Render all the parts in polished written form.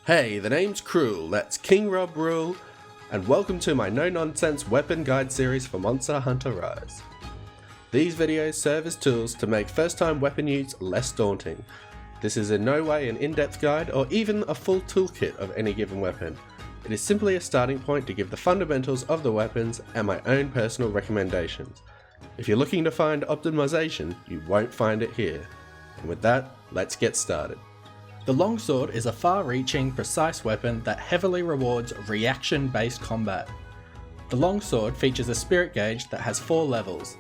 Hey, the name's Cruel, that's King Rob Rule, and welcome to my no-nonsense weapon guide series for Monster Hunter Rise. These videos serve as tools to make first-time weapon use less daunting. This is in no way an in-depth guide or even a full toolkit of any given weapon. It is simply a starting point to give the fundamentals of the weapons and my own personal recommendations. If you're looking to find optimization, you won't find it here. And with that, let's get started. The longsword is a far-reaching, precise weapon that heavily rewards reaction-based combat. The longsword features a spirit gauge that has 4 levels: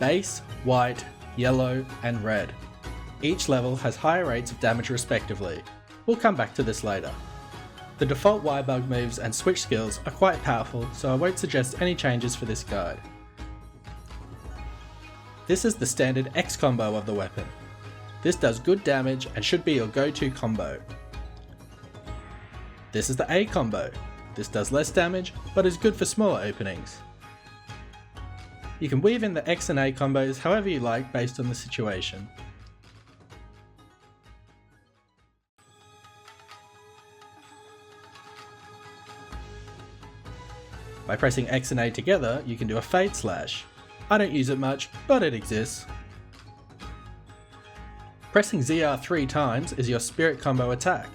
base, white, yellow, and red. Each level has higher rates of damage respectively. We'll come back to this later. The default Y-bug moves and switch skills are quite powerful, so I won't suggest any changes for this guide. This is the standard X combo of the weapon. This does good damage and should be your go-to combo. This is the A combo. This does less damage, but is good for smaller openings. You can weave in the X and A combos however you like based on the situation. By pressing X and A together, you can do a fade slash. I don't use it much, but it exists. Pressing ZR 3 times is your spirit combo attack.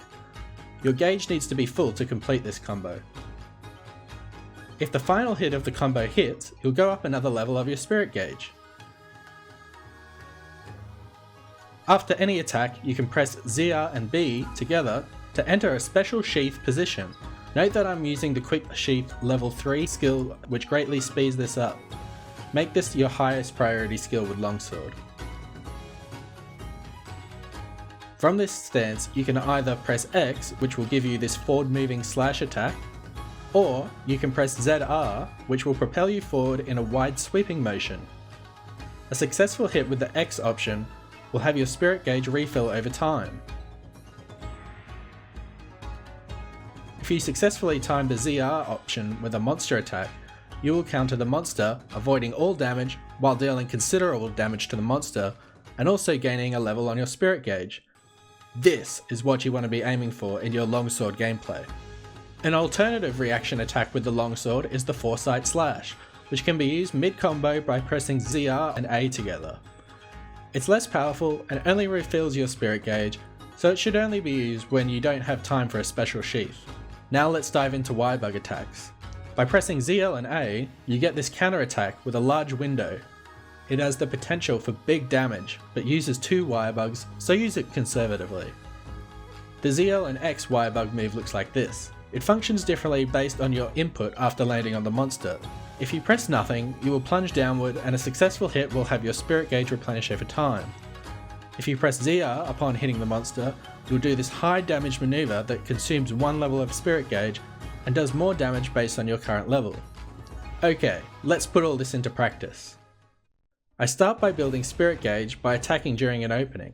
Your gauge needs to be full to complete this combo. If the final hit of the combo hits, you'll go up another level of your spirit gauge. After any attack, you can press ZR and B together to enter a special sheath position. Note that I'm using the quick sheath level 3 skill, which greatly speeds this up. Make this your highest priority skill with longsword. From this stance, you can either press X, which will give you this forward moving slash attack, or you can press ZR, which will propel you forward in a wide sweeping motion. A successful hit with the X option will have your spirit gauge refill over time. If you successfully time the ZR option with a monster attack, you will counter the monster, avoiding all damage while dealing considerable damage to the monster and also gaining a level on your spirit gauge. This is what you want to be aiming for in your longsword gameplay. An alternative reaction attack with the longsword is the Foresight Slash, which can be used mid-combo by pressing ZR and A together. It's less powerful and only refills your spirit gauge, so it should only be used when you don't have time for a special sheath. Now let's dive into Y-bug attacks. By pressing ZL and A, you get this counter attack with a large window. It has the potential for big damage, but uses 2 Y-bugs, so use it conservatively. The ZL and X Y-bug move looks like this. It functions differently based on your input after landing on the monster. If you press nothing, you will plunge downward and a successful hit will have your spirit gauge replenish over time. If you press ZR upon hitting the monster, you'll do this high damage maneuver that consumes 1 level of spirit gauge and does more damage based on your current level. Okay, let's put all this into practice. I start by building spirit gauge by attacking during an opening.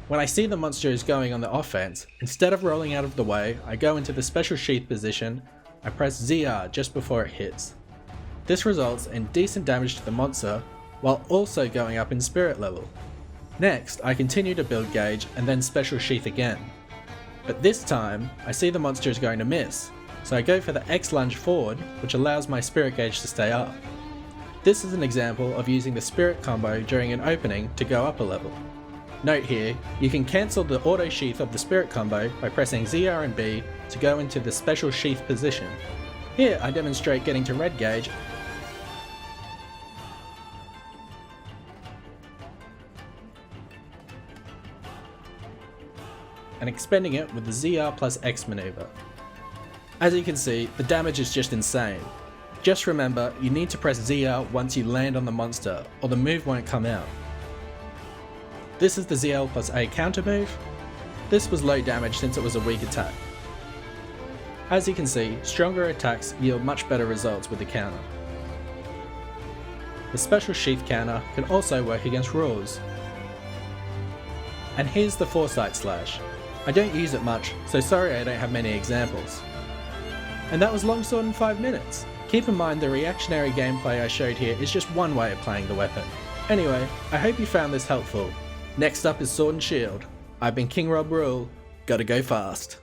When I see the monster is going on the offense, instead of rolling out of the way, I go into the special sheath position and press ZR just before it hits. This results in decent damage to the monster while also going up in spirit level. Next, I continue to build gauge and then special sheath again. But this time, I see the monster is going to miss, so I go for the X lunge forward, which allows my spirit gauge to stay up. This is an example of using the spirit combo during an opening to go up a level. Note here, you can cancel the auto sheath of the spirit combo by pressing ZR and B to go into the special sheath position. Here I demonstrate getting to red gauge and expending it with the ZR plus X maneuver. As you can see, the damage is just insane. Just remember, you need to press ZR once you land on the monster, or the move won't come out. This is the ZL plus A counter move. This was low damage since it was a weak attack. As you can see, stronger attacks yield much better results with the counter. The special sheath counter can also work against rules. And here's the Foresight Slash. I don't use it much, so sorry I don't have many examples. And that was longsword in 5 minutes. Keep in mind the reactionary gameplay I showed here is just one way of playing the weapon. Anyway, I hope you found this helpful. Next up is Sword and Shield. I've been King Rob Rule, gotta go fast.